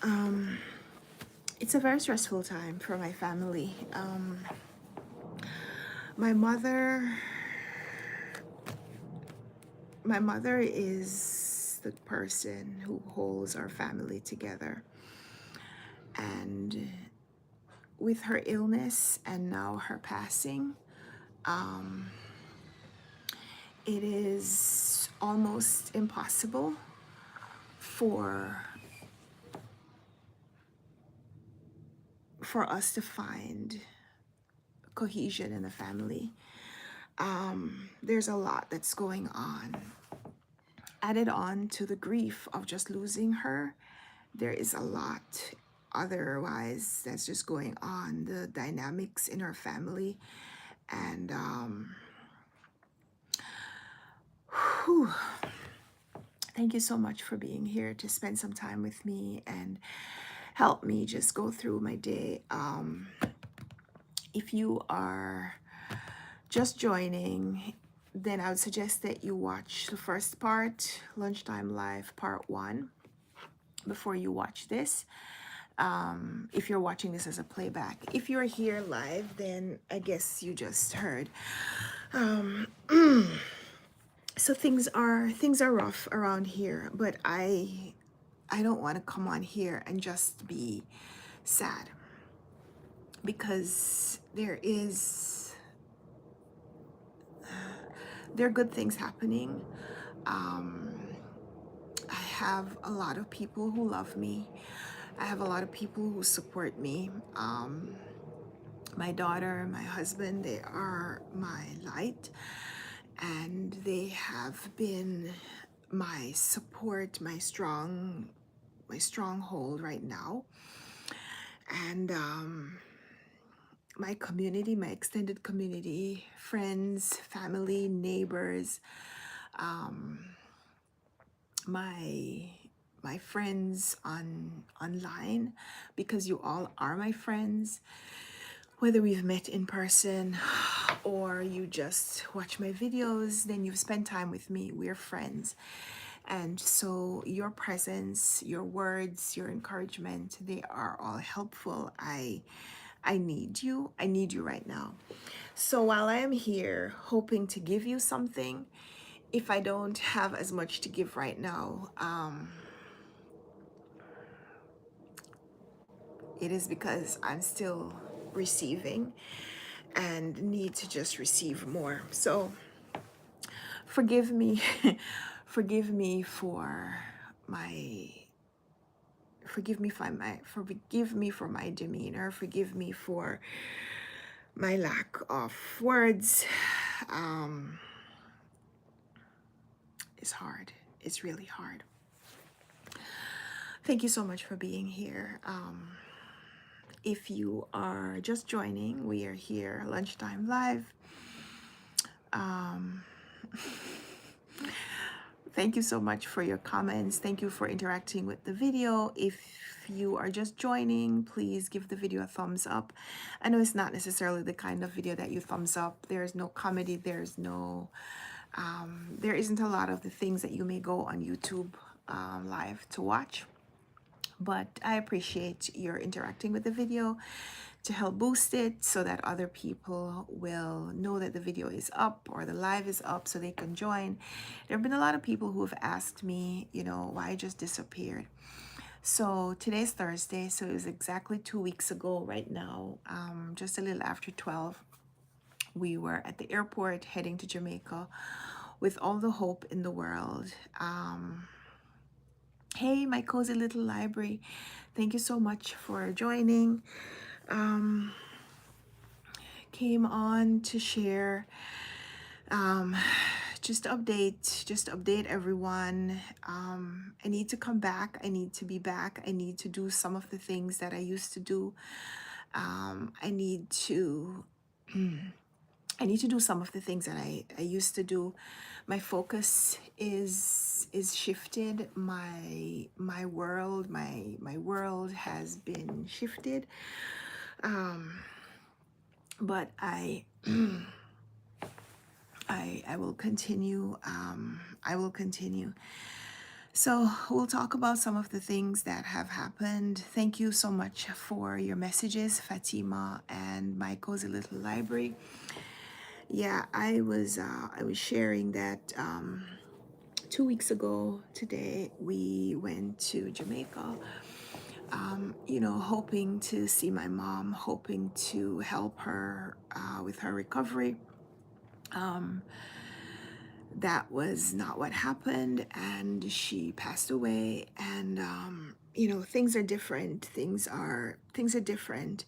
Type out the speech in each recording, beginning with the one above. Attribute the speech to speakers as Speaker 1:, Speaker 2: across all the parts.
Speaker 1: Um, it's a very stressful time for my family. My mother, my mother is the person who holds our family together, and with her illness and now her passing, um, it is almost impossible for us to find cohesion in the family. There's a lot that's going on. Added on to the grief of just losing her, there is a lot otherwise that's just going on. The dynamics in our family, and whew, thank you so much for being here to spend some time with me and help me just go through my day. If you are just joining, then I would suggest that you watch the first part, Lunchtime Live Part 1, before you watch this. If you're watching this as a playback. If you're here live, then I guess you just heard. Um, so things are rough around here, but I don't want to come on here and just be sad, because there are good things happening. Um, I have a lot of people who love me. I have a lot of people who support me. My daughter, my husband, they are my light, and they have been my support, my stronghold right now. And my community, my extended community, friends, family, neighbors, um, my friends online, because you all are my friends, whether we've met in person or you just watch my videos, then you've spent time with me. We're friends. And so your presence, your words, your encouragement, they are all helpful. I need you. I need you right now. So while I am here hoping to give you something, if I don't have as much to give right now, it is because I'm still receiving and need to just receive more. So forgive me, forgive me for my forgive me for my demeanor, forgive me for my lack of words. Um, it's hard. It's really hard. Thank you so much for being here. If you are just joining, we are here, Lunchtime Live. Um, Thank you so much for your comments. Thank you for interacting with the video. If you are just joining, please give the video a thumbs up. I know it's not necessarily the kind of video that you thumbs up. There's no comedy. There's no, there isn't a lot of the things that you may go on YouTube live to watch. But I appreciate your interacting with the video to help boost it so that other people will know that the video is up or the live is up so they can join. There have been a lot of people who have asked me, why I just disappeared. So today's Thursday, so it was exactly 2 weeks ago right now, just a little after 12. We were at the airport heading to Jamaica with all the hope in the world. Hey, my cozy little library, thank you so much for joining. Came on to share, just update everyone. I need to come back. I need to be back. I need to do some of the things that I used to do. I need to do some of the things that I used to do. My focus is shifted. My world has been shifted. But I will continue. I will continue. So we'll talk about some of the things that have happened. Thank you so much for your messages, Fatima and my cozy little library. Yeah, I was sharing that 2 weeks ago today we went to Jamaica. Hoping to see my mom, hoping to help her with her recovery. Um, that was not what happened, and she passed away. And things are different. Things are different,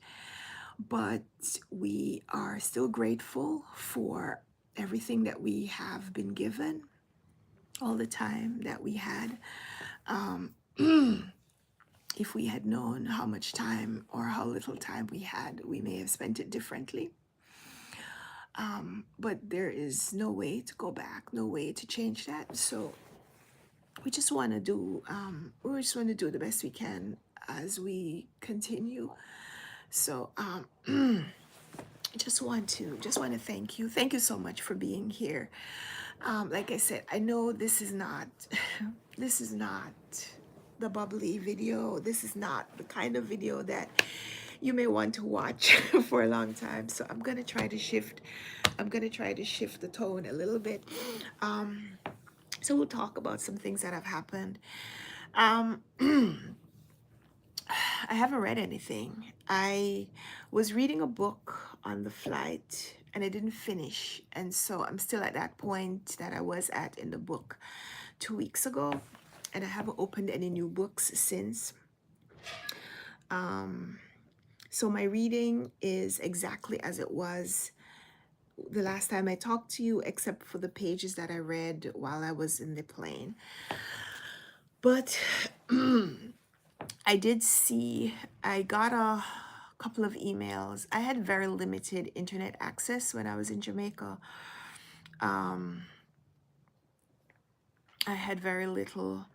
Speaker 1: but we are still grateful for everything that we have been given, all the time that we had. Um, if we had known how much time or how little time we had, we may have spent it differently. But there is no way to go back, no way to change that. So we just want to do the best we can as we continue. So just want to thank you so much for being here. Like I said, I know this is not this is not the bubbly video. This is not the kind of video that you may want to watch for a long time. So I'm gonna try to shift. I'm gonna try to shift the tone a little bit. So we'll talk about some things that have happened. Um, I haven't read anything. I was reading a book on the flight and I didn't finish. And so I'm still at that point that I was at in the book 2 weeks ago. And I haven't opened any new books since. So my reading is exactly as it was the last time I talked to you, except for the pages that I read while I was in the plane. But I got a couple of emails. I had very limited internet access when I was in Jamaica. I had very little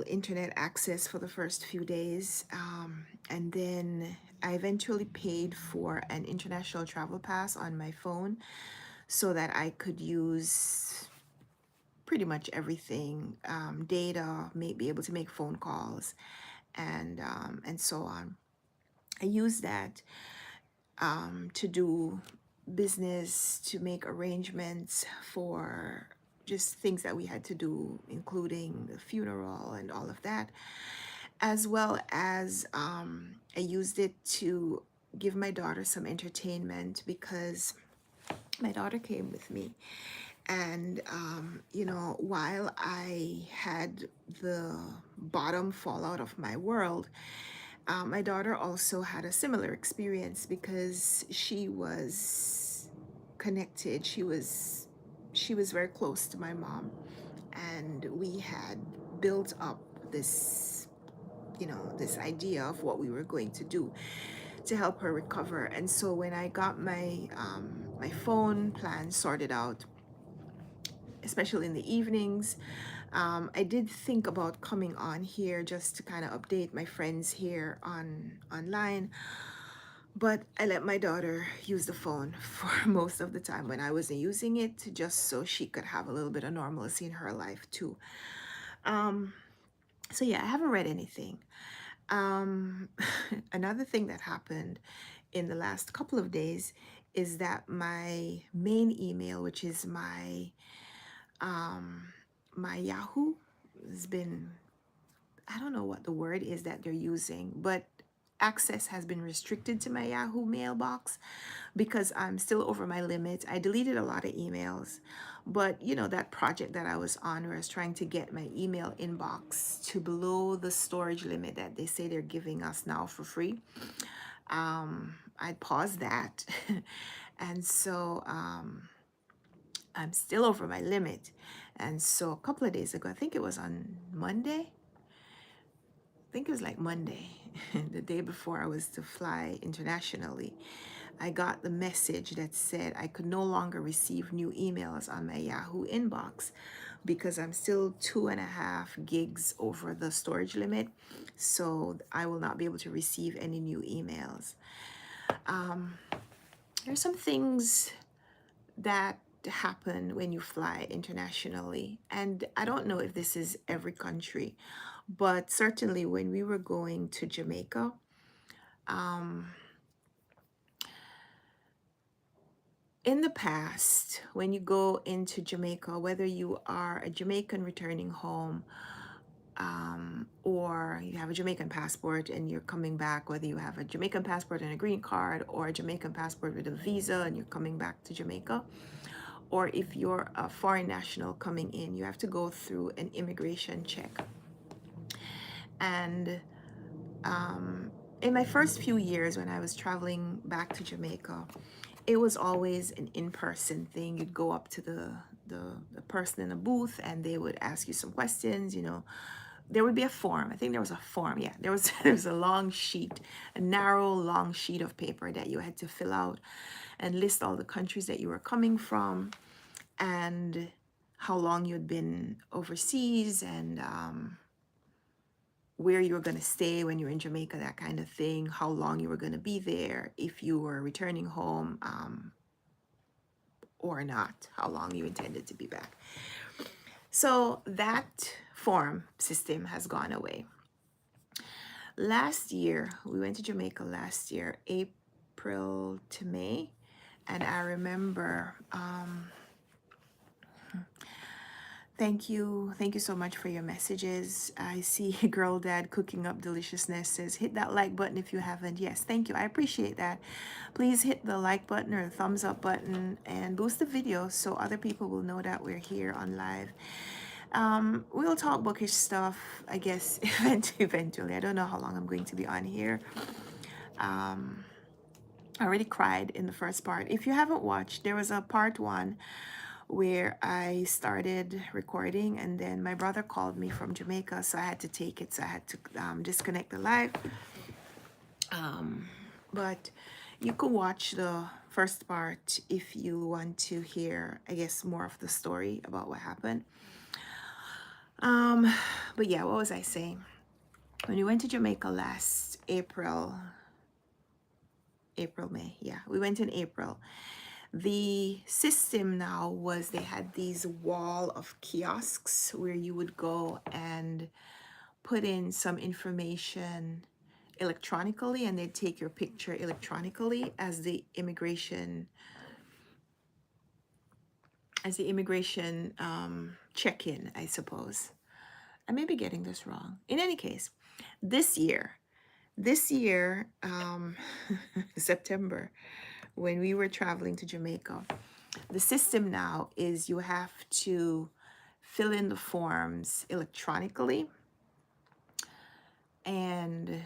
Speaker 1: internet access for the first few days. And then I eventually paid for an international travel pass on my phone so that I could use pretty much everything, data, may be able to make phone calls and so on. I used that to do business, to make arrangements for just things that we had to do, including the funeral and all of that, as well as I used it to give my daughter some entertainment because my daughter came with me. And, while I had the bottom fall out of my world, my daughter also had a similar experience because she was connected. She was very close to my mom, and we had built up this idea of what we were going to do to help her recover. And so when I got my phone plan sorted out, especially in the evenings, I did think about coming on here just to kind of update my friends here online, but I let my daughter use the phone for most of the time when I wasn't using it, just so she could have a little bit of normalcy in her life too. So yeah, I haven't read anything. Um, Another thing that happened in the last couple of days is that my main email, which is my Yahoo, has been, I don't know what the word is that they're using, but access has been restricted to my Yahoo mailbox because I'm still over my limit. I deleted a lot of emails, but that project that I was on where I was trying to get my email inbox to below the storage limit that they say they're giving us now for free, I paused that. And so I'm still over my limit. And so a couple of days ago, I think it was on Monday, I think it was like Monday, the day before I was to fly internationally, I got the message that said I could no longer receive new emails on my Yahoo inbox because I'm still 2.5 gigs over the storage limit. So I will not be able to receive any new emails. There's some things that happen when you fly internationally. And I don't know if this is every country, but certainly when we were going to Jamaica, um, in the past, when you go into Jamaica, whether you are a Jamaican returning home, or you have a Jamaican passport and you're coming back, whether you have a Jamaican passport and a green card, or a Jamaican passport with a visa and you're coming back to Jamaica, or if you're a foreign national coming in, you have to go through an immigration check. And in my first few years when I was traveling back to Jamaica, it was always an in-person thing. You'd go up to the person in the booth and they would ask you some questions, you know. There would be a form. I think there was a form. Yeah, there was there was a long sheet, a narrow, long sheet of paper that you had to fill out and list all the countries that you were coming from and how long you'd been overseas and where you were going to stay when you were in Jamaica, that kind of thing, how long you were going to be there, if you were returning home or not, how long you intended to be back. So that form system has gone away. Last year, we went to Jamaica last year, April to May, and I remember, thank you so much for your messages. I see Girl Dad Cooking Up Deliciousness says, hit that like button if you haven't. Yes, thank you, I appreciate that. Please hit the like button or the thumbs up button and boost the video so other people will know that we're here on live. We'll talk bookish stuff, I guess, eventually. I don't know how long I'm going to be on here. I already cried in the first part. If you haven't watched, there was a part 1 where I started recording and then my brother called me from Jamaica, so I had to take it. So I had to disconnect the live. But you can watch the first part if you want to hear, I guess, more of the story about what happened. But yeah, what was I saying? When we went to Jamaica last April, May, yeah, we went in April. The system now was they had these wall of kiosks where you would go and put in some information electronically and they'd take your picture electronically as the immigration check-in, I suppose. I may be getting this wrong. In any case, this year, September, when we were traveling to Jamaica, the system now is you have to fill in the forms electronically and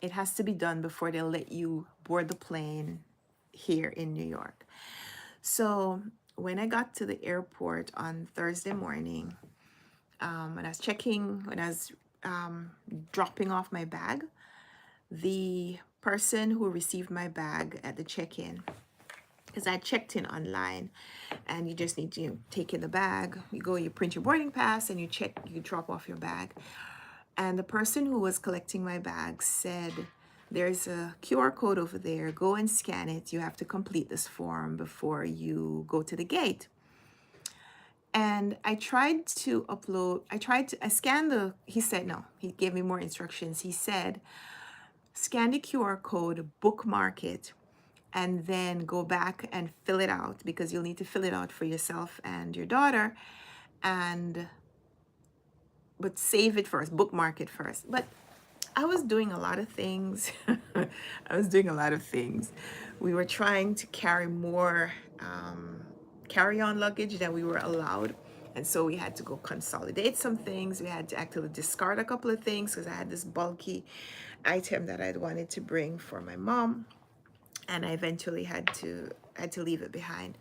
Speaker 1: it has to be done before they'll let you board the plane here in New York. So when I got to the airport on Thursday morning, when I was dropping off my bag, the person who received my bag at the check-in, because I checked in online and you just need to take in the bag, you print your boarding pass and you drop off your bag. And the person who was collecting my bag said, there's a QR code over there, go and scan it. You have to complete this form before you go to the gate. And I tried to he said no, he gave me more instructions. He said, scan the QR code, bookmark it, and then go back and fill it out because you'll need to fill it out for yourself and your daughter. But save it first, bookmark it first. But I was doing a lot of things. We were trying to carry more carry-on luggage than we were allowed. And so we had to go consolidate some things. We had to actually discard a couple of things because I had this bulky item that I'd wanted to bring for my mom. And I eventually had to leave it behind.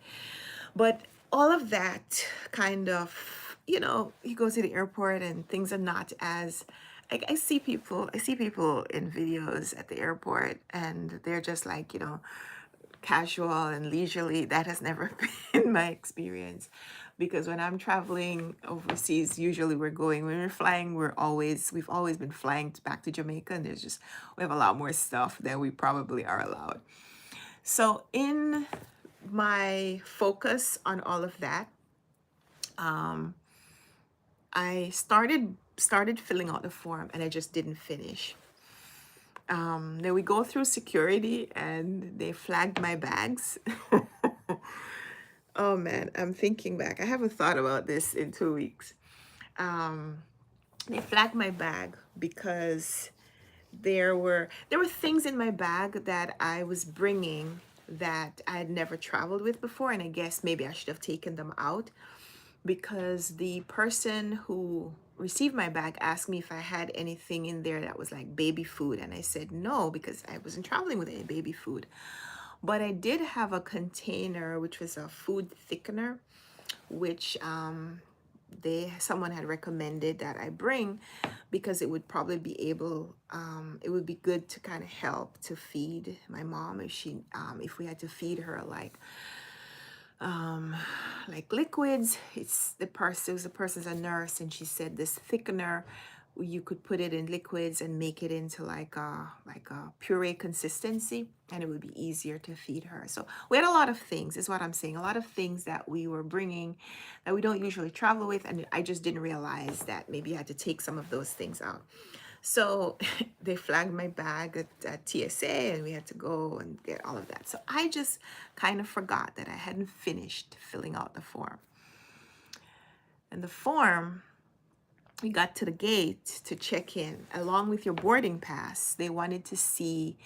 Speaker 1: But all of that kind of, you go to the airport and things are not as, I see people in videos at the airport and they're just like, casual and leisurely. That has never been my experience, because when I'm traveling overseas, usually when we're flying, we've always been flying back to Jamaica, and we have a lot more stuff than we probably are allowed. So in my focus on all of that, I started filling out the form and I just didn't finish. Then we go through security and they flagged my bags. Oh man, I'm thinking back. I haven't thought about this in 2 weeks. They flagged my bag because there were things in my bag that I was bringing that I had never traveled with before, and I guess maybe I should have taken them out, because the person who received my bag asked me if I had anything in there that was like baby food, and I said no because I wasn't traveling with any baby food. But I did have a container which was a food thickener, which someone had recommended that I bring because it would probably be able, it would be good to kind of help to feed my mom if we had to feed her like liquids. It was the person's a nurse, and she said this thickener, you could put it in liquids and make it into like a puree consistency, and it would be easier to feed her. So we had a lot of things, is what I'm saying, a lot of things that we were bringing that we don't usually travel with, and I just didn't realize that maybe I had to take some of those things out. So they flagged my bag at TSA, and we had to go and get all of that. So I just kind of forgot that I hadn't finished filling out the form. And the form, we got to the gate to check in. Along with your boarding pass, they wanted to see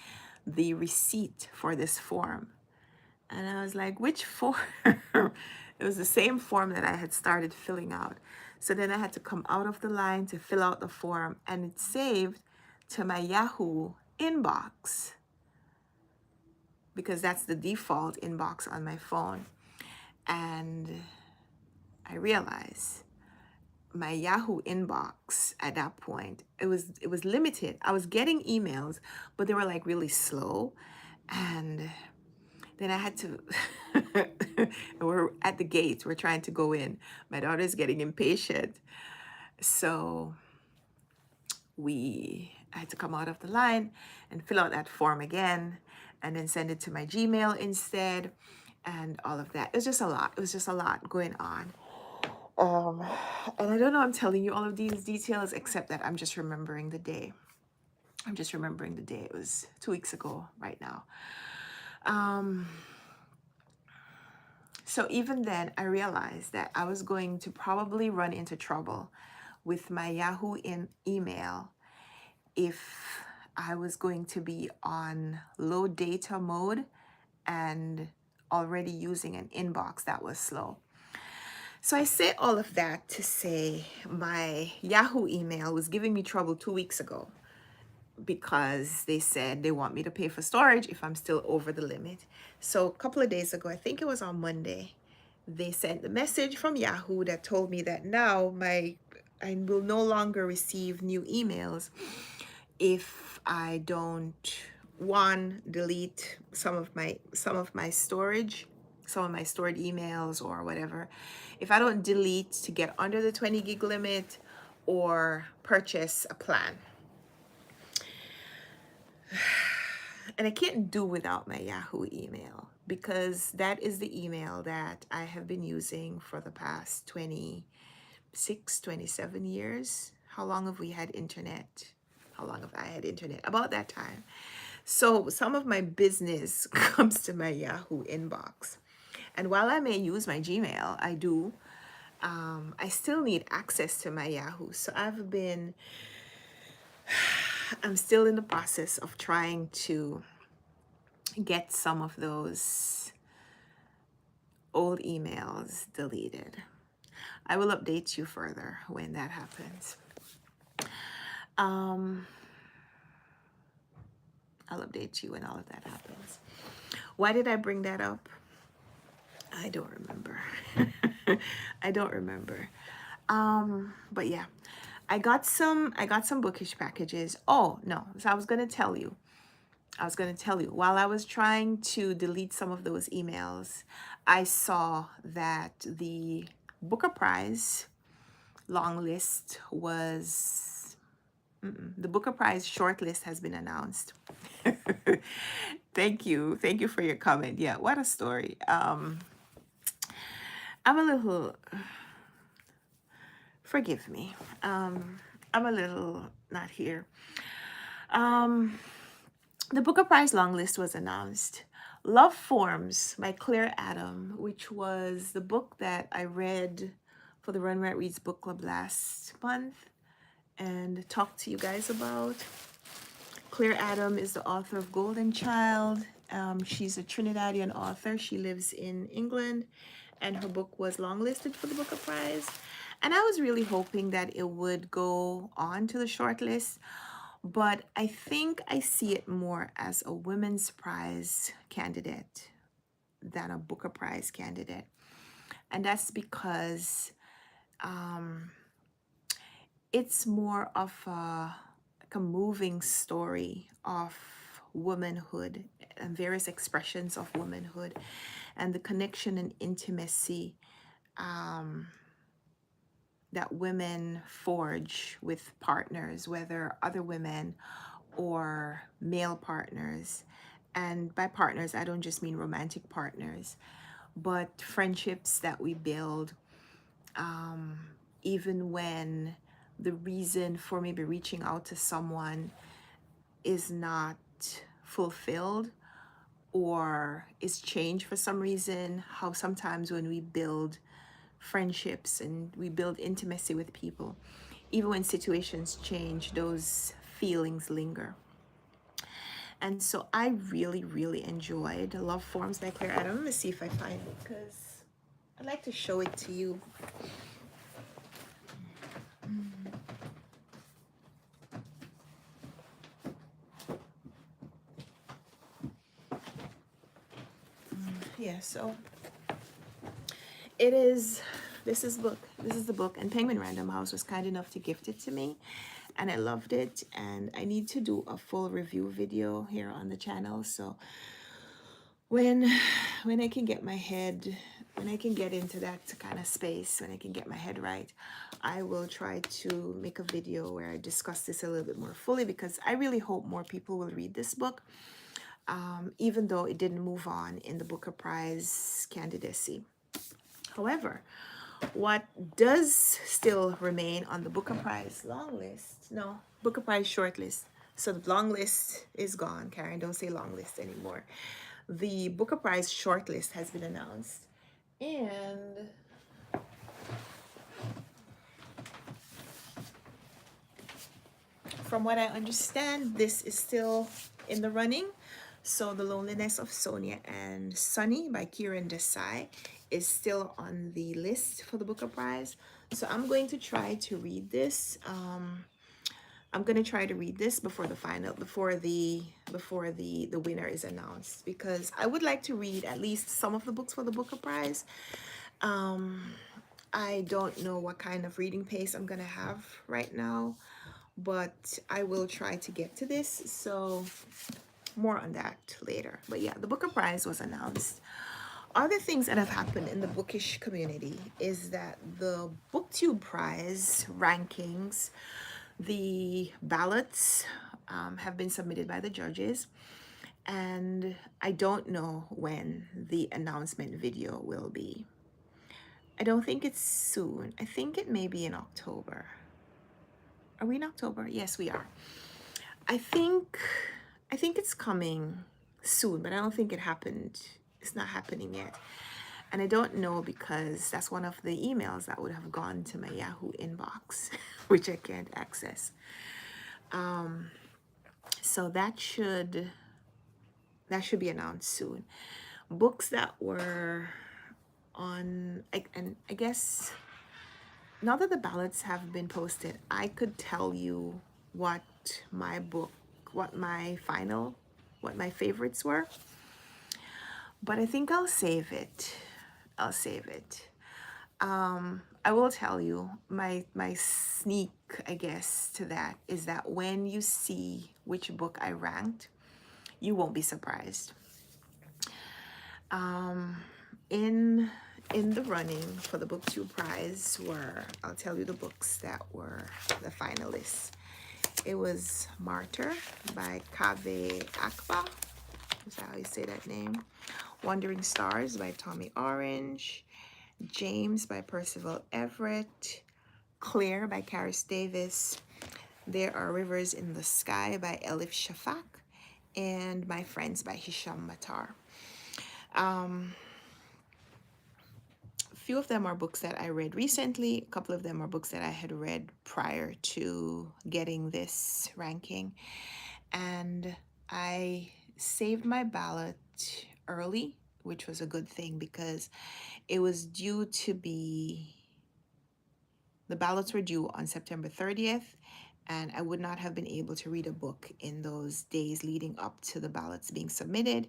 Speaker 1: the receipt for this form. And I was like, which form? It was the same form that I had started filling out. So then I had to come out of the line to fill out the form, and it saved to my Yahoo inbox because that's the default inbox on my phone. And I realized my Yahoo inbox at that point, it was limited. I was getting emails, but they were like really slow. And then I had to, we're at the gate, we're trying to go in. My daughter's getting impatient. So I had to come out of the line and fill out that form again, and then send it to my Gmail instead, and all of that. It was just a lot. It was just a lot going on. And I don't know, I'm telling you all of these details, except that I'm just remembering the day. I'm just remembering the day. It was 2 weeks ago right now. So even then, I realized that I was going to probably run into trouble with my Yahoo email if I was going to be on low data mode and already using an inbox that was slow. So I say all of that to say my Yahoo email was giving me trouble 2 weeks ago because they said they want me to pay for storage if I'm still over the limit. So a couple of days ago, I think it was on Monday, they sent the message from Yahoo that told me that now I will no longer receive new emails if I don't, one, delete some of my storage, some of my stored emails or whatever. If I don't delete to get under the 20 gig limit or purchase a plan. And I can't do without my Yahoo email because that is the email that I have been using for the past 26, 27 years. How long have we had internet? How long have I had internet? About that time. So some of my business comes to my Yahoo inbox. And while I may use my Gmail, I still need access to my Yahoo. So I'm still in the process of trying to get some of those old emails deleted. I will update you further when that happens. I'll update you when all of that happens. Why did I bring that up? I don't remember. I don't remember. But yeah, I got some bookish packages. Oh no, so I was gonna tell you while I was trying to delete some of those emails, I saw that the Booker Prize long list was the Booker Prize short list has been announced. Thank you. Thank you for your comment. Yeah, what a story. I'm a little, forgive me. I'm a little not here. Um, the Booker Prize long list was announced. Love Forms by Claire Adam, which was the book that I read for the Runwright Reads Book Club last month and talked to you guys about. Claire Adam is the author of Golden Child. She's a Trinidadian author. She lives in England, and her book was longlisted for the Booker Prize. And I was really hoping that it would go on to the shortlist, but I think I see it more as a Women's Prize candidate than a Booker Prize candidate. And that's because it's more of like a moving story of womanhood and various expressions of womanhood and the connection and intimacy that women forge with partners, whether other women or male partners. And by partners, I don't just mean romantic partners, but friendships that we build even when the reason for maybe reaching out to someone is not fulfilled or is changed for some reason. How sometimes when we build friendships and we build intimacy with people, even when situations change, those feelings linger. And so I really, really enjoyed Love Forms by Claire Adam. Let me see if I find it because I'd like to show it to you. Yeah, so it is, this is the book, and Penguin Random House was kind enough to gift it to me, and I loved it, and I need to do a full review video here on the channel. So when I can get my head, when I can get into that kind of space, when I can get my head right, I will try to make a video where I discuss this a little bit more fully, because I really hope more people will read this book, even though it didn't move on in the Booker Prize candidacy. However, what does still remain on the Booker Prize long list, no, Booker Prize short list, so the long list is gone, Karen, don't say long list anymore. The Booker Prize short list has been announced, and from what I understand, this is still in the running. So The Loneliness of Sonia and Sunny by Kieran Desai is still on the list for the Booker Prize. So I'm going to try to read this. I'm going to try to read this before the final, before the winner is announced, because I would like to read at least some of the books for the Booker Prize. I don't know what kind of reading pace I'm going to have right now, but I will try to get to this. So more on that later. But yeah, the Booker Prize was announced. Other things that have happened in the bookish community is that the BookTube Prize rankings, the ballots have been submitted by the judges, and I don't know when the announcement video will be. I don't think it's soon. I think it may be in October. Are we in October? Yes, we are. I think it's coming soon, but I don't think it happened. It's not happening yet. And I don't know, because that's one of the emails that would have gone to my Yahoo inbox, which I can't access. So that should be announced soon. Books that were on, and I guess now that the ballots have been posted, I could tell you what my favorites were, but I think I'll save it. I will tell you my sneak, I guess, to that is that when you see which book I ranked, you won't be surprised. In the running for the BookTube Prize were, I'll tell you the books that were the finalists. It was Martyr by Kaveh Akba. Is that how you say that name? Wandering Stars by Tommy Orange. James by Percival Everett. Clear by Karis Davis. There Are Rivers in the Sky by Elif Shafak. And My Friends by Hisham Matar. A few of them are books that I read recently. A couple of them are books that I had read prior to getting this ranking. And I saved my ballot early, which was a good thing because it was due to be, the ballots were due on September 30th, and I would not have been able to read a book in those days leading up to the ballots being submitted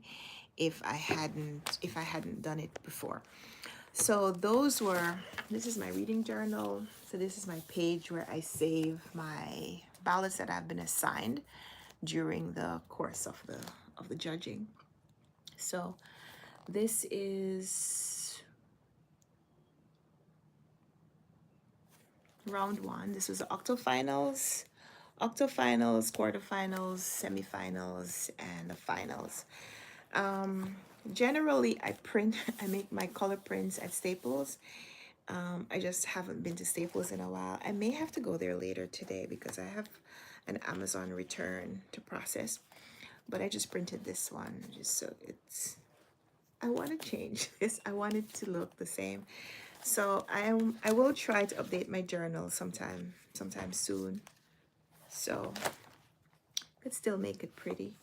Speaker 1: if I hadn't done it before. So those were, this is my reading journal. So this is my page where I save my ballots that have been assigned during the course of the judging. So this is round one. This was the octofinals, quarterfinals, semifinals, and the finals. Generally, I make my color prints at Staples. I just haven't been to Staples in a while. I may have to go there later today because I have an Amazon return to process. But I just printed this one just so it's, I want to change this. I want it to look the same. So I will try to update my journal sometime soon. So could still make it pretty.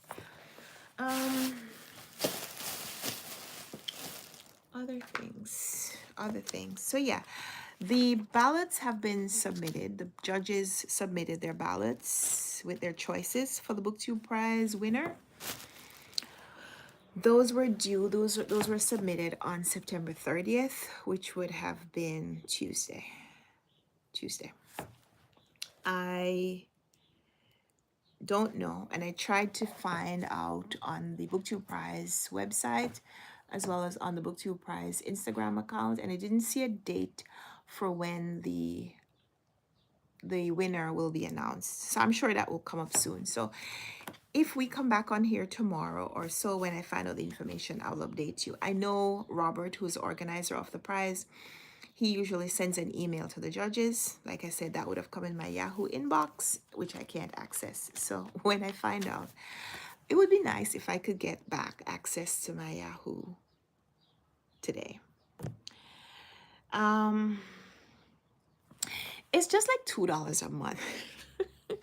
Speaker 1: Other things. So yeah, the ballots have been submitted. The judges submitted their ballots with their choices for the BookTube Prize winner. Those were due, those were submitted on September 30th, which would have been Tuesday. I don't know, and I tried to find out on the BookTube Prize website as well as on the BookTube Prize Instagram account, and I didn't see a date for when the winner will be announced. So I'm sure that will come up soon. So if we come back on here tomorrow or so, when I find out the information, I'll update you. I know Robert, who's the organizer of the prize, he usually sends an email to the judges. Like I said, that would have come in my Yahoo inbox, which I can't access. So when I find out, it would be nice if I could get back access to my Yahoo today. It's just like $2 a month. $2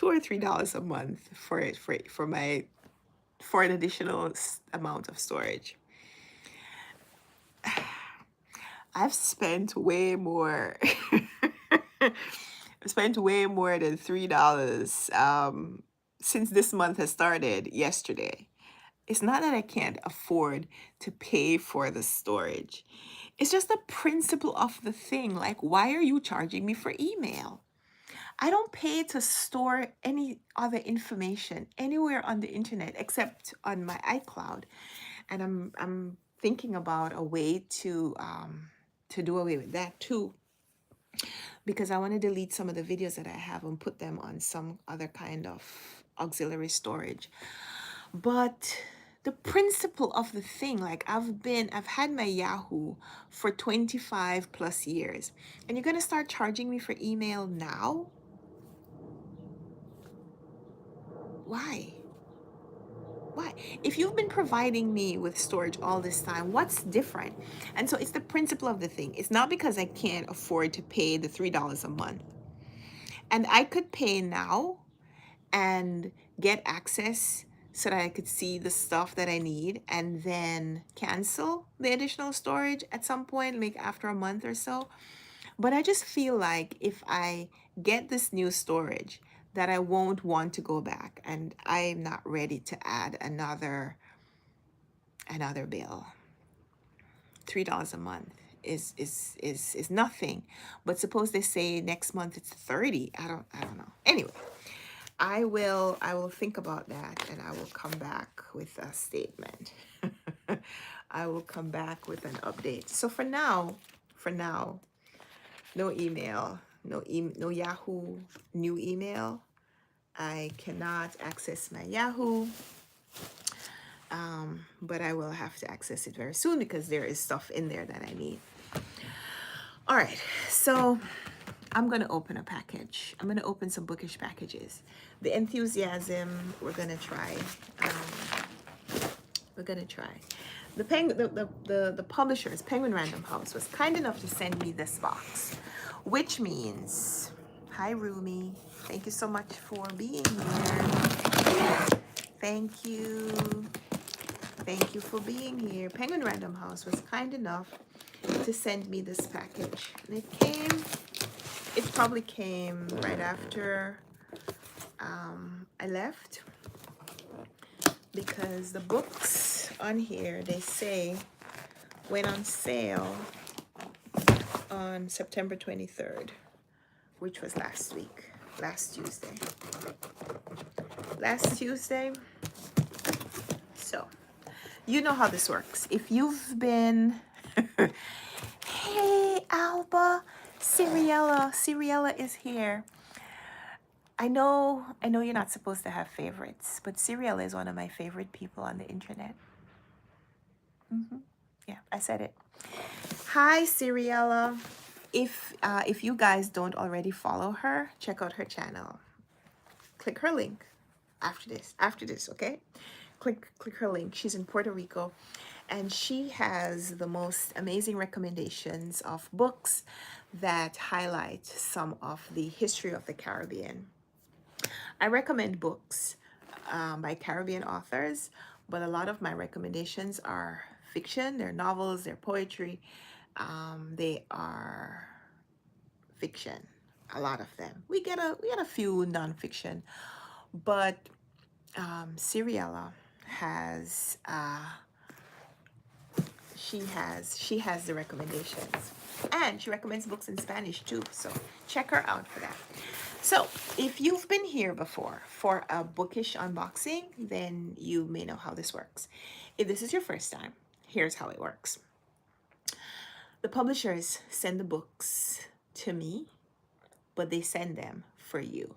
Speaker 1: or $3 a month for an additional amount of storage. I've spent way more. I've spent way more than $3 since this month has started yesterday. It's not that I can't afford to pay for the storage. It's just the principle of the thing. Like, why are you charging me for email? I don't pay to store any other information anywhere on the internet except on my iCloud. And I'm thinking about a way to do away with that too, because I want to delete some of the videos that I have and put them on some other kind of auxiliary storage. But the principle of the thing, like I've had my Yahoo for 25 plus years, and you're going to start charging me for email now? Why? If you've been providing me with storage all this time, what's different? And so it's the principle of the thing. It's not because I can't afford to pay the $3 a month. And I could pay now and get access so that I could see the stuff that I need and then cancel the additional storage at some point, like after a month or so. But I just feel like if I get this new storage, that I won't want to go back, and I'm not ready to add another bill. $3 a month is nothing. But suppose they say next month it's 30. I don't know. Anyway, I will think about that, and I will come back with a statement. I will come back with an update. So for now, no email, no Yahoo new email. I cannot access my Yahoo, but I will have to access it very soon because there is stuff in there that I need. All right, so I'm going to open a package. I'm going to open some bookish packages. The Enthusiasm, we're going to try. We're going to try. The publishers, Penguin Random House, was kind enough to send me this box, which means, hi Rumi, thank you so much for being here. Thank you. Thank you for being here. Penguin Random House was kind enough to send me this package. And it probably came right after I left, because the books on here, they say, went on sale on September 23rd, which was last Tuesday. Last Tuesday. So, you know how this works. If you've been, hey, Alba, Siriella is here. I know you're not supposed to have favorites, but Siriella is one of my favorite people on the internet. Yeah, I said it. Hi, Siriella. If you guys don't already follow her, check out her channel. Click her link after this, okay? Click her link. She's in Puerto Rico, and she has the most amazing recommendations of books that highlight some of the history of the Caribbean. I recommend books by Caribbean authors, but a lot of my recommendations are fiction. They're novels, they're poetry. They are fiction, a lot of them. We get a few nonfiction, but Siriella has she has the recommendations, and she recommends books in Spanish too. So check her out for that. So if you've been here before for a bookish unboxing, then you may know how this works. If this is your first time, here's how it works. The publishers send the books to me, but they send them for you.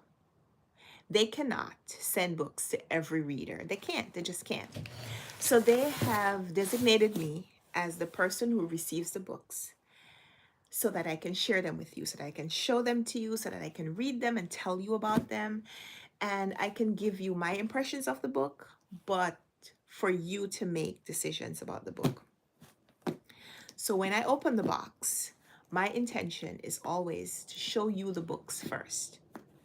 Speaker 1: They cannot send books to every reader. They can't. They just can't. So they have designated me as the person who receives the books, so that I can share them with you, so that I can show them to you, so that I can read them and tell you about them. And I can give you my impressions of the book, but for you to make decisions about the book. So when I open the box, my intention is always to show you the books first.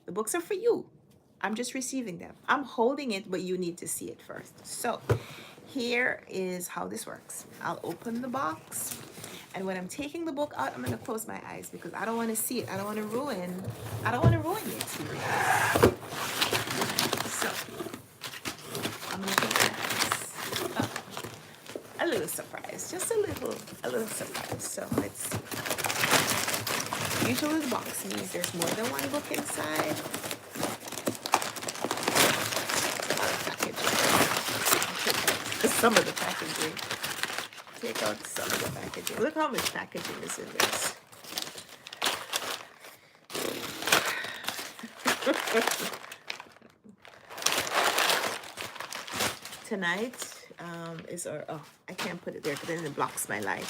Speaker 1: The books are for you. I'm just receiving them. I'm holding it, but you need to see it first. So here is how this works. I'll open the box, and when I'm taking the book out, I'm going to close my eyes because I don't want to see it. I don't want to ruin the experience. So I'm going to close my eyes. Oh, a little surprise, just a little surprise. So let's see. Usually the box means there's more than one book inside. Some of the packaging. Take out some of the packaging. Look how much packaging is in this. Tonight is our, oh, I can't put it there because then it blocks my light.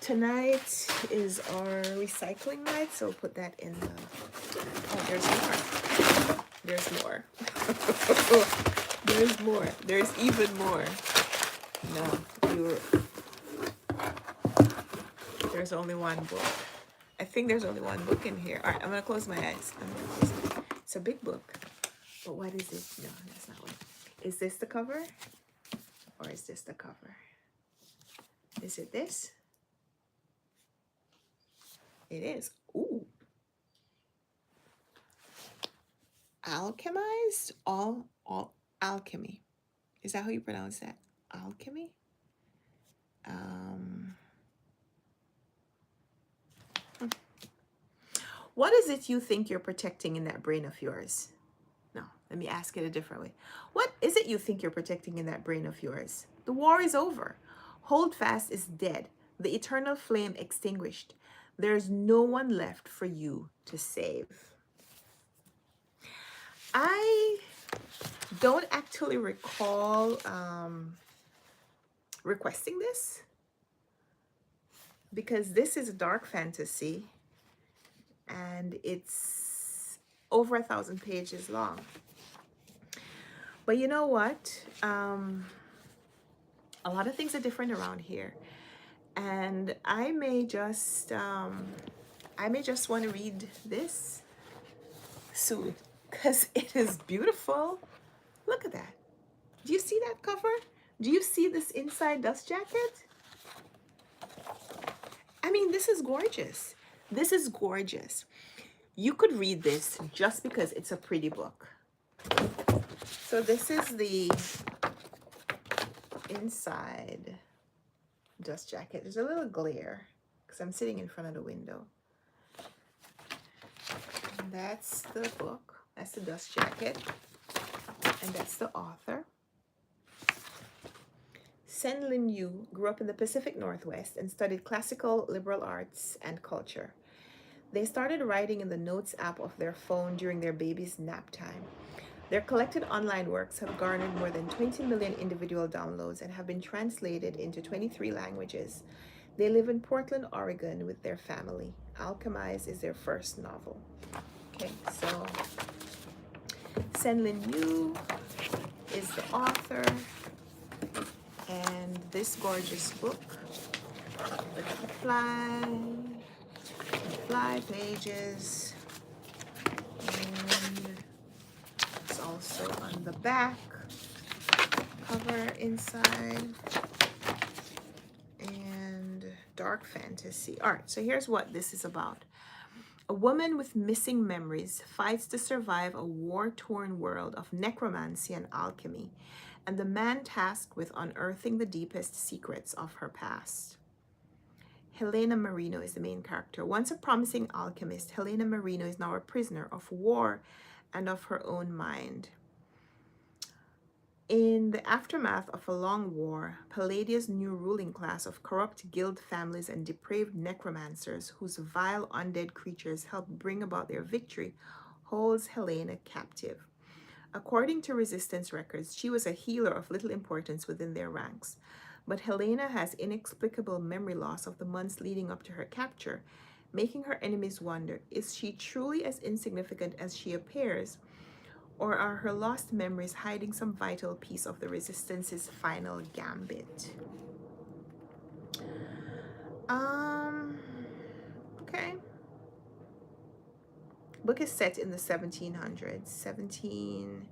Speaker 1: Tonight is our recycling night, so we'll put that in the, oh, there's more. There's more. There's more. There's even more. No, there's only one book. I think there's only one book in here. All right, I'm going to close my eyes. It's a big book. But what is it? No, that's not one. Is this the cover? Or is this the cover? Is it this? It is. Ooh. Alchemized? All alchemy. Is that how you pronounce that? Alchemy? What is it you think you're protecting in that brain of yours? No, let me ask it a different way. What is it you think you're protecting in that brain of yours? The war is over. Holdfast is dead. The eternal flame extinguished. There's no one left for you to save. I don't actually recall requesting this, because this is a dark fantasy and it's over 1,000 pages long. But you know what? A lot of things are different around here, and I may just want to read this soon because it is beautiful. Look at that. Do you see that cover? Do you see this inside dust jacket? I mean, this is gorgeous. This is gorgeous. You could read this just because it's a pretty book. So this is the inside dust jacket. There's a little glare because I'm sitting in front of the window. And that's the book. That's the dust jacket. And that's the author. Sen Lin Yu grew up in the Pacific Northwest and studied classical liberal arts and culture. They started writing in the Notes app of their phone during their baby's nap time. Their collected online works have garnered more than 20 million individual downloads and have been translated into 23 languages. They live in Portland, Oregon with their family. Alchemize is their first novel. Okay, so Sen Lin Yu is the author, and this gorgeous book, look at the fly pages, and it's also on the back cover inside, and dark fantasy. All right, so here's what this is about. A woman with missing memories fights to survive a war-torn world of necromancy and alchemy, and the man tasked with unearthing the deepest secrets of her past. Helena Marino is the main character. Once a promising alchemist, Helena Marino is now a prisoner of war and of her own mind. In the aftermath of a long war, Palladia's new ruling class of corrupt guild families and depraved necromancers, whose vile undead creatures help bring about their victory, holds Helena captive. According to Resistance records, she was a healer of little importance within their ranks. But Helena has inexplicable memory loss of the months leading up to her capture, making her enemies wonder, is she truly as insignificant as she appears? Or are her lost memories hiding some vital piece of the Resistance's final gambit? Okay. Book is set in the 1700s, 17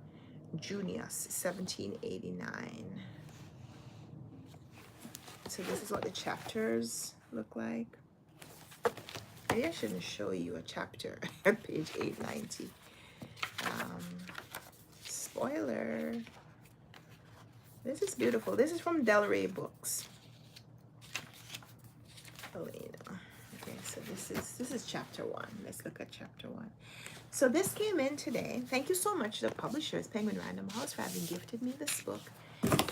Speaker 1: Junius, 1789. So this is what the chapters look like. Maybe I shouldn't show you a chapter at page 890. Spoiler. This is beautiful. This is from Del Rey Books. Elena. Okay, so this is chapter 1. Let's look at chapter 1. So this came in today. Thank you so much to the publishers, Penguin Random House, for having gifted me this book.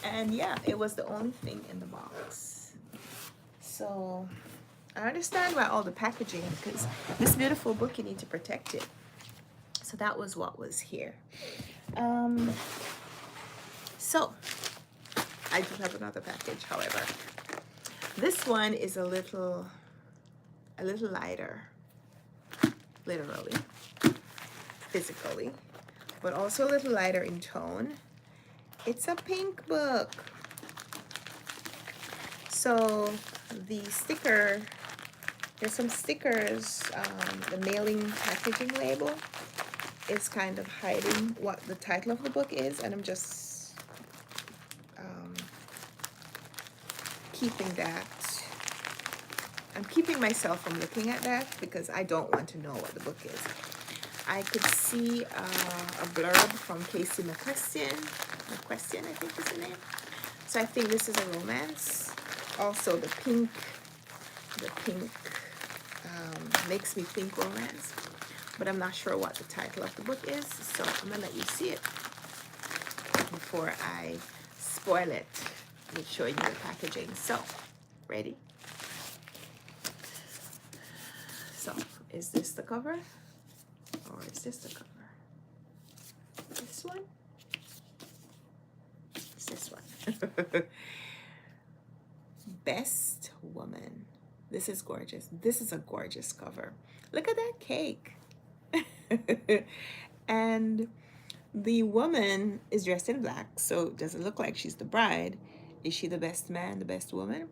Speaker 1: And yeah, it was the only thing in the box. So I understand why all the packaging, because this beautiful book, you need to protect it. So that was what was here. So I do have another package, however. This one is a little lighter, literally, physically, but also a little lighter in tone. It's a pink book. So the sticker, there's some stickers, the mailing packaging label is kind of hiding what the title of the book is, and I'm just keeping that. I'm keeping myself from looking at that because I don't want to know what the book is. I could see a blurb from Casey McQuestion, I think is the name. So I think this is a romance. Also the pink makes me think romance, but I'm not sure what the title of the book is, so I'm gonna let you see it before I spoil it with showing you the packaging. So, ready? So, is this the cover? Or is this the cover? this one? It's this one. Best Woman. This is gorgeous. This is a gorgeous cover. Look at that cake. And the woman is dressed in black, so does it look like she's the bride? Is she the best man, the best woman?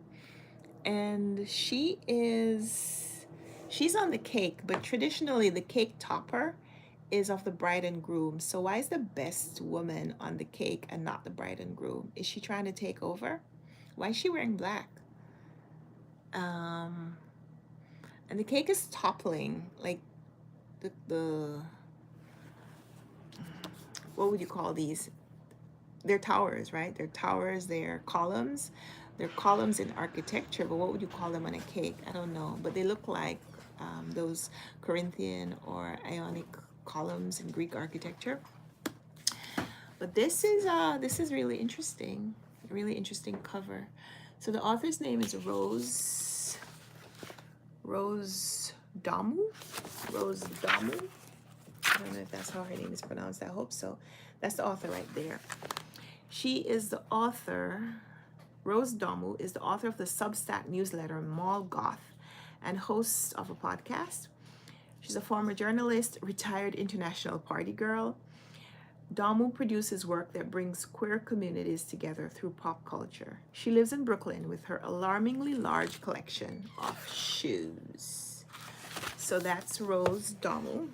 Speaker 1: And she's on the cake, but traditionally the cake topper is of the bride and groom. So why is the best woman on the cake and not the bride and groom? Is she trying to take over? Why is she wearing black? And the cake is toppling, like the what would you call these? They're towers, right? They're towers, they're columns. They're columns in architecture, but what would you call them on a cake? I don't know, but they look like those Corinthian or Ionic columns in Greek architecture. But this is really interesting, really interesting cover. So the author's name is Rose Damu. I don't know if that's how her name is pronounced. I hope so. That's the author right there. She is the author, Rose Damu is the author of the Substack newsletter Mall Goth and host of a podcast. She's a former journalist, retired international party girl. Damu produces work that brings queer communities together through pop culture. She lives in Brooklyn with her alarmingly large collection of shoes. So that's Rose Damu.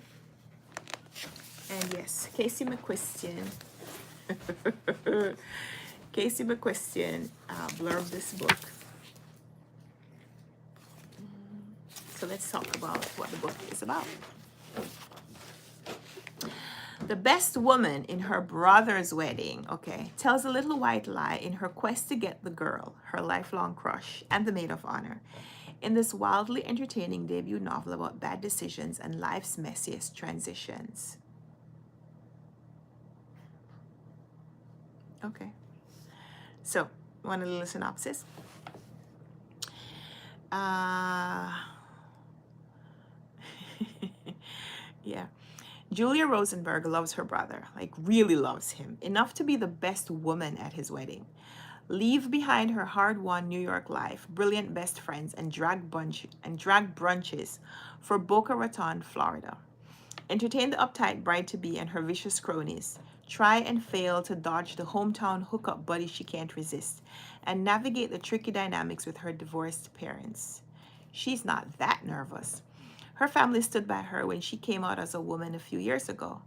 Speaker 1: And yes, Casey McQuistion. Casey McQuistion blurbed this book. So let's talk about what the book is about. The best woman in her brother's wedding, okay, tells a little white lie in her quest to get the girl, her lifelong crush, and the maid of honor, in this wildly entertaining debut novel about bad decisions and life's messiest transitions. Okay. So, want a little synopsis? Yeah. Julia Rosenberg loves her brother, like really loves him, enough to be the best woman at his wedding. Leave behind her hard-won New York life, brilliant best friends, and drag brunches for Boca Raton, Florida. Entertain the uptight bride-to-be and her vicious cronies. Try and fail to dodge the hometown hookup buddy she can't resist, and navigate the tricky dynamics with her divorced parents. She's not that nervous. Her family stood by her when she came out as a woman a few years ago.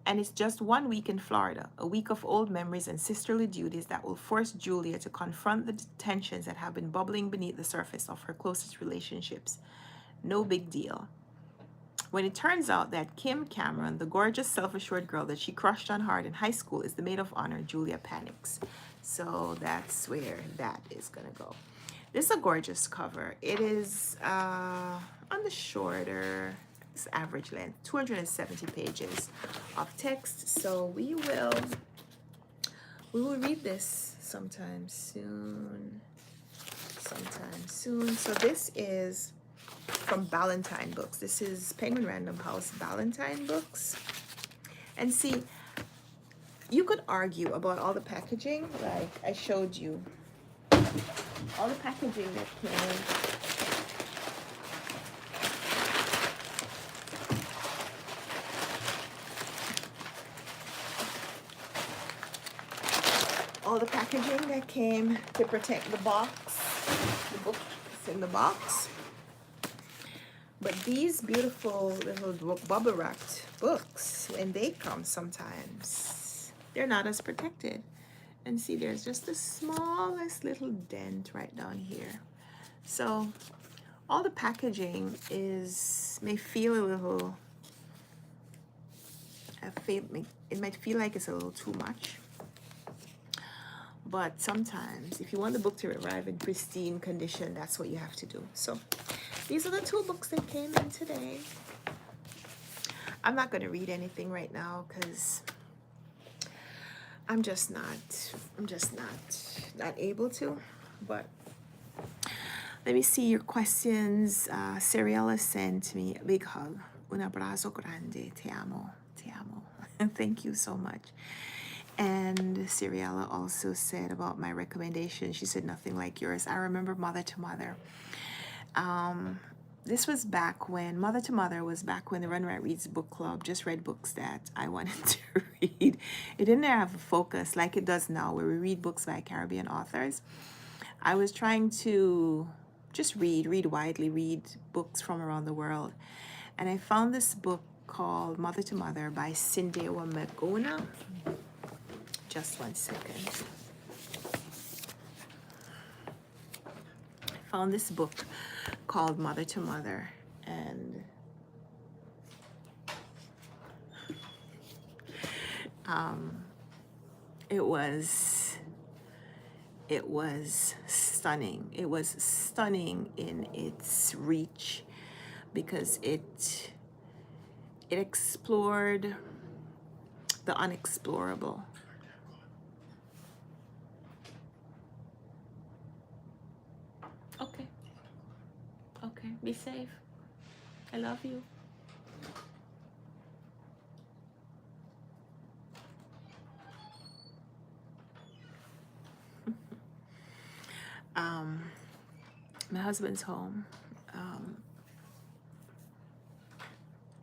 Speaker 1: And it's just 1 week in Florida, a week of old memories and sisterly duties that will force Julia to confront the tensions that have been bubbling beneath the surface of her closest relationships. No big deal. When it turns out that Kim Cameron, the gorgeous, self-assured girl that she crushed on hard in high school, is the maid of honor, Julia panics. So that's where that is going to go. This is a gorgeous cover. It is on the shorter, it's average length, 270 pages of text. So we will read this sometime soon. So this is from Ballantine Books. This is Penguin Random House Ballantine Books. And see, you could argue about all the packaging, like I showed you. All the packaging that came. All the packaging that came to protect the box. The book is in the box. But these beautiful little bubble wrapped books, when they come sometimes, they're not as protected. And see, there's just the smallest little dent right down here. So all the packaging may feel a little, it might feel like it's a little too much. But sometimes, if you want the book to arrive in pristine condition, that's what you have to do. So these are the two books that came in today. I'm not going to read anything right now because I'm just not able to. But let me see your questions. Seriella sent me a big hug. Un abrazo grande. Te amo. Te amo. Thank you so much. And Ciriella also said about my recommendation, she said nothing like yours. I remember Mother to Mother. This was back when Mother to Mother was back when the Runwright Reads book club just read books that I wanted to read. It didn't have a focus like it does now, where we read books by Caribbean authors. I was trying to just read widely, read books from around the world. And I found this book called Mother to Mother by Cindewa Magona. Just 1 second. I found this book called Mother to Mother, and it was stunning. It was stunning in its reach because it explored the unexplorable. Okay, be safe. I love you. My husband's home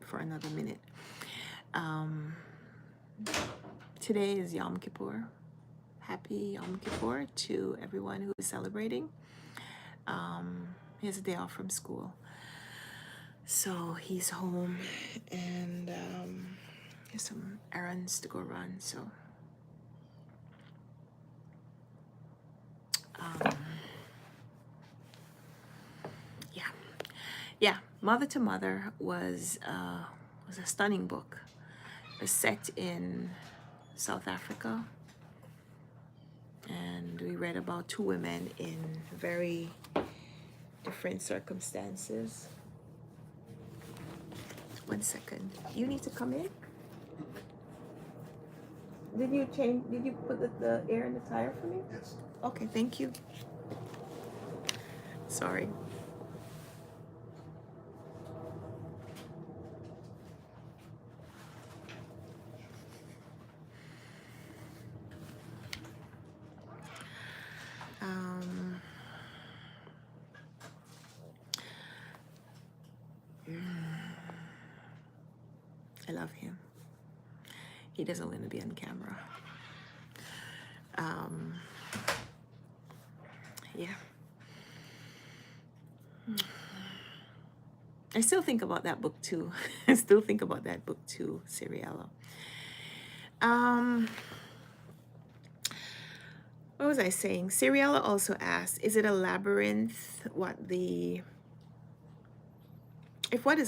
Speaker 1: for another minute. Today is Yom Kippur. Happy Yom Kippur to everyone who is celebrating. He has a day off from school, so he's home, and he has some errands to go run. So yeah, Mother to Mother was a stunning book. It was set in South Africa, and we read about two women in very different circumstances. 1 second. You need to come in? Did you put the air in the tire for me?
Speaker 2: Yes.
Speaker 1: Okay, thank you. Sorry. I love him. He doesn't want to be on camera. Yeah. I still think about that book too. I still think about that book too, Ciriella. What was I saying? Ciriella also asked, is it a labyrinth? What is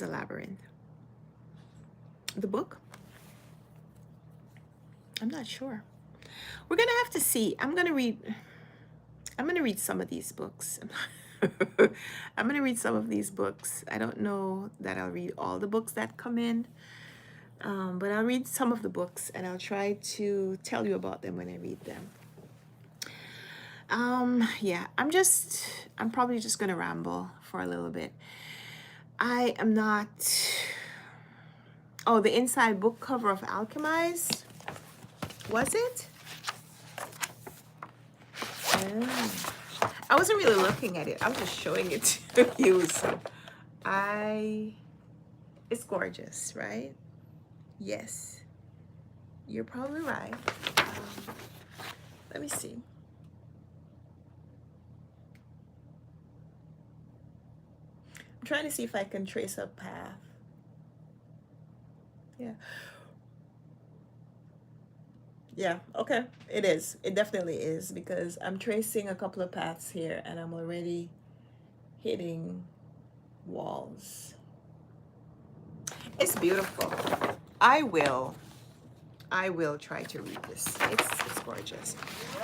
Speaker 1: a labyrinth? The book? I'm not sure. We're gonna have to see. I'm gonna read some of these books. I'm gonna read some of these books. I don't know that I'll read all the books that come in, but I'll read some of the books, and I'll try to tell you about them when I read them. Yeah, I'm probably just gonna ramble for a little bit. I am not. Oh, the inside book cover of Alchemized. Was it? Oh. I wasn't really looking at it. I was just showing it to you. So it's gorgeous, right? Yes. You're probably right. Let me see. I'm trying to see if I can trace a path. Yeah. Yeah, okay. It is. It definitely is, because I'm tracing a couple of paths here and I'm already hitting walls. It's beautiful. I will try to read this. It's gorgeous.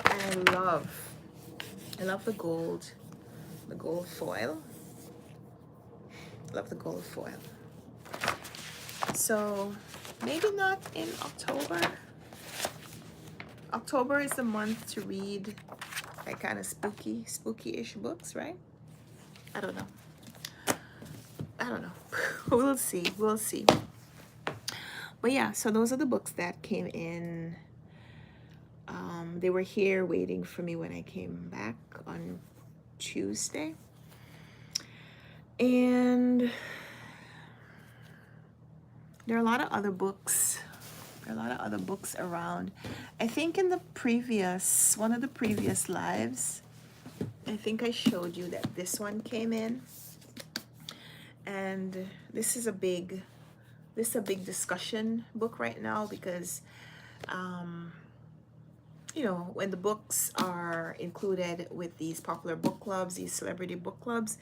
Speaker 1: And I love the gold foil. Love the gold foil. So maybe not in October. October is the month to read like kind of spooky-ish books, right? I don't know. We'll see. But yeah, so those are the books that came in. They were here waiting for me when I came back on Tuesday. And there are a lot of other books. There are a lot of other books around. I think in the previous, one of the previous lives, I think I showed you that this one came in. And this is a big discussion book right now because you know, when the books are included with these popular book clubs, these celebrity book clubs,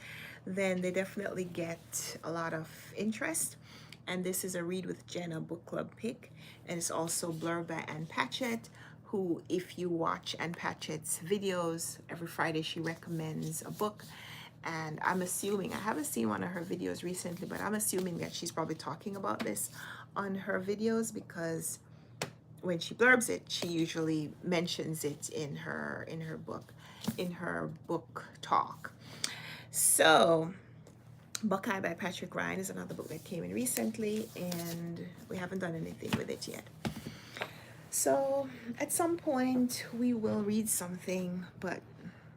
Speaker 1: then they definitely get a lot of interest. And this is a Read with Jenna book club pick. And it's also blurb by Ann Patchett, who, if you watch Ann Patchett's videos, every Friday she recommends a book. And I'm assuming, I haven't seen one of her videos recently, but I'm assuming that she's probably talking about this on her videos because when she blurbs it, she usually mentions it in her book talk. So Buckeye by Patrick Ryan is another book that came in recently, and we haven't done anything with it yet. So at some point we will read something, but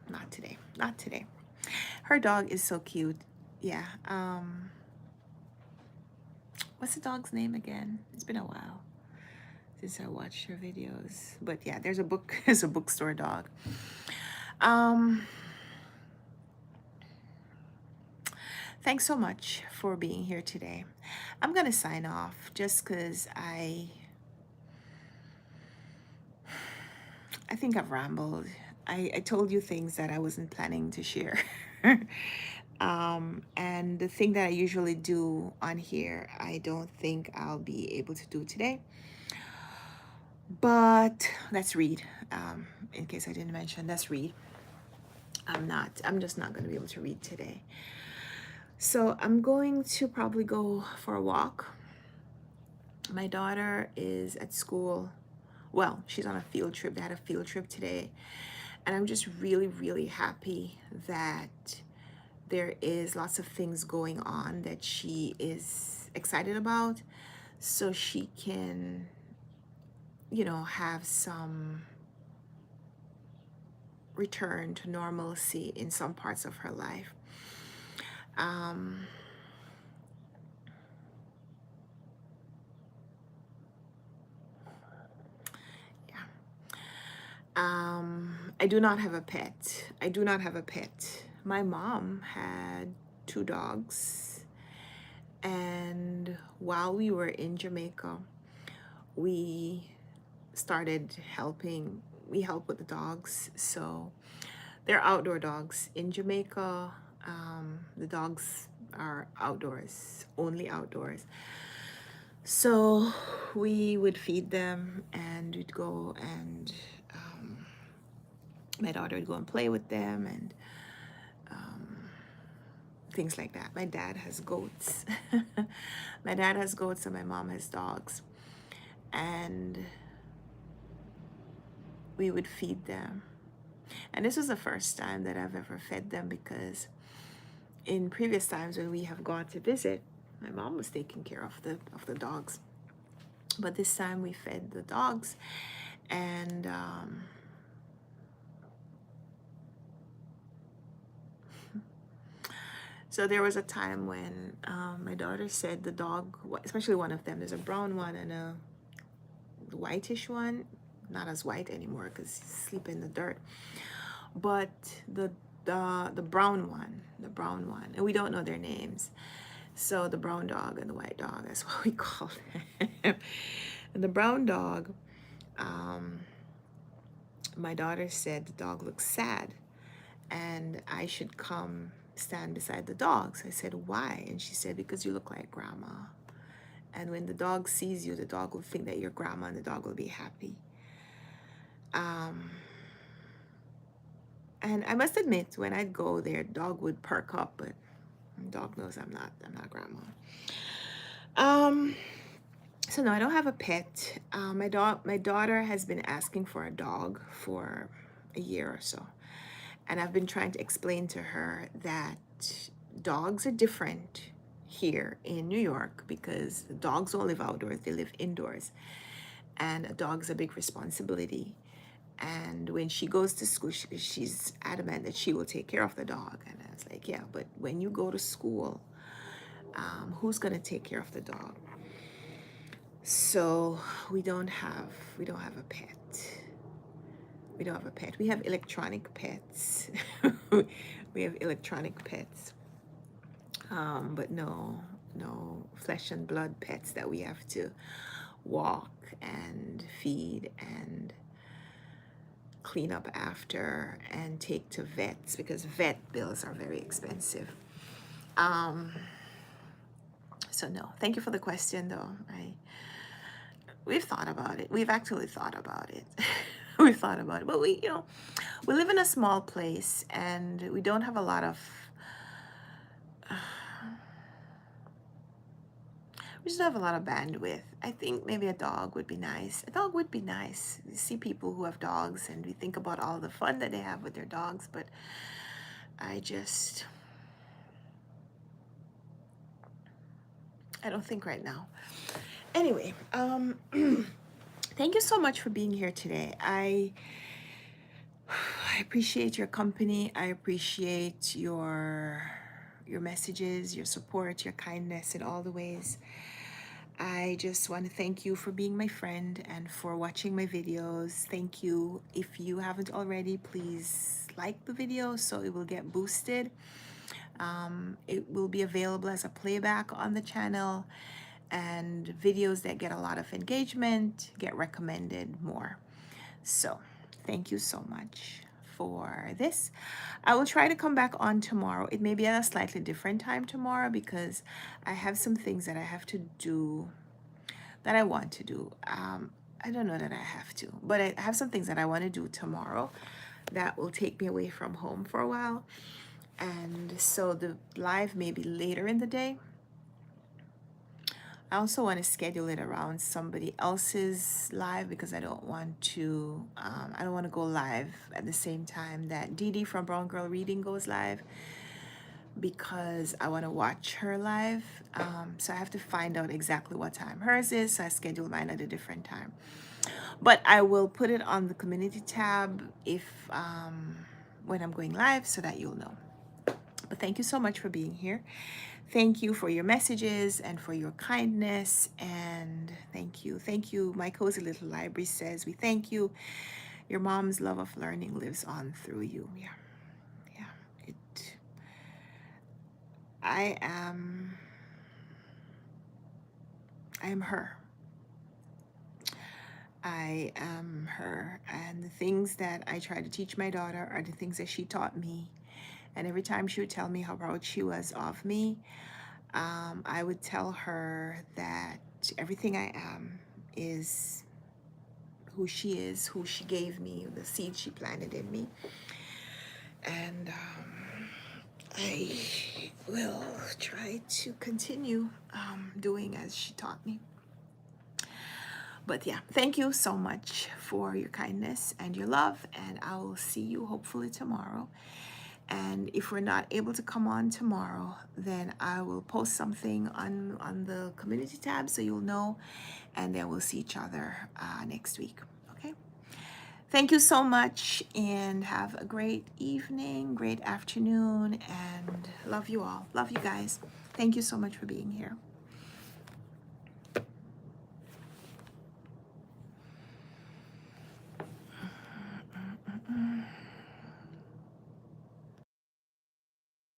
Speaker 1: not today. Not today. Her dog is so cute. Yeah. What's the dog's name again? It's been a while since I watched her videos. But yeah, there's a bookstore dog. Thanks so much for being here today. I'm gonna sign off just because I think I've rambled. I told you things that I wasn't planning to share. And the thing that I usually do on here, I don't think I'll be able to do today. But let's read. In case I didn't mention, let's read. I'm just not going to be able to read today. So I'm going to probably go for a walk. My daughter is at school. Well, she's on a field trip. They had a field trip today. And I'm just really, really happy that there is lots of things going on that she is excited about, so she can, you know, have some return to normalcy in some parts of her life. I do not have a pet. I do not have a pet. My mom had 2 dogs, and while we were in Jamaica, we started helping. We help with the dogs, so they're outdoor dogs in Jamaica. The dogs are outdoors, only outdoors. So we would feed them, and we'd go and my daughter would go and play with them and things like that. My dad has goats. My dad has goats and my mom has dogs. And we would feed them. And this was the first time that I've ever fed them, because in previous times when we have gone to visit, my mom was taking care of the dogs. But this time we fed the dogs, and so there was a time when my daughter said the dog, especially one of them, there's a brown one and a whitish one, not as white anymore because he's sleeping in the dirt, but the brown one, and we don't know their names. So the brown dog and the white dog, that's what we call them. And the brown dog, my daughter said the dog looks sad and I should come stand beside the dogs. I said, why? And she said, because you look like grandma. And when the dog sees you, the dog will think that you're grandma and the dog will be happy. And I must admit, when I'd go there, dog would perk up, but dog knows I'm not grandma. So no, I don't have a pet. My daughter has been asking for a dog for a year or so. And I've been trying to explain to her that dogs are different here in New York because dogs don't live outdoors, they live indoors. And a dog's a big responsibility. And when she goes to school, she's adamant that she will take care of the dog. And I was like, yeah, but when you go to school, who's going to take care of the dog? So we don't have a pet. We don't have a pet. We have electronic pets. We have electronic pets. But no flesh and blood pets that we have to walk and feed and clean up after and take to vets because vet bills are very expensive. Um, so no, thank you for the question though. We've thought about it. We've actually thought about it. We've thought about it, but we live in a small place and we don't have a lot of. We just don't have a lot of bandwidth. I think maybe a dog would be nice. A dog would be nice. You see people who have dogs and we think about all the fun that they have with their dogs, but I don't think right now. Anyway, thank you so much for being here today. I appreciate your company. I appreciate your messages, your support, your kindness in all the ways. I just want to thank you for being my friend and for watching my videos. Thank you. If you haven't already, please like the video so it will get boosted. It will be available as a playback on the channel, and videos that get a lot of engagement get recommended more. So thank you so much for this. I will try to come back on tomorrow. It may be at a slightly different time tomorrow because I have some things that I have to do that I want to do. I don't know that I have to, but I have some things that I want to do tomorrow that will take me away from home for a while. And so the live may be later in the day. I also want to schedule it around somebody else's live because I don't want to go live at the same time that Dee Dee from Brown Girl Reading goes live because I want to watch her live. So I have to find out exactly what time hers is. So I schedule mine at a different time. But I will put it on the community tab if when I'm going live so that you'll know. But thank you so much for being here. Thank you for your messages and for your kindness. And thank you. My Cozy Little Library says, we thank you. Your mom's love of learning lives on through you. Yeah. I am her. I am her. And the things that I try to teach my daughter are the things that she taught me. And every time she would tell me how proud she was of me, I would tell her that everything I am is who she is, who she gave me, the seed she planted in me. And I will try to continue doing as she taught me. But yeah, thank you so much for your kindness and your love. And I will see you hopefully tomorrow. And if we're not able to come on tomorrow, then I will post something on the community tab so you'll know. And then we'll see each other next week. Okay? Thank you so much and have a great evening, great afternoon, and love you all. Love you guys. Thank you so much for being here.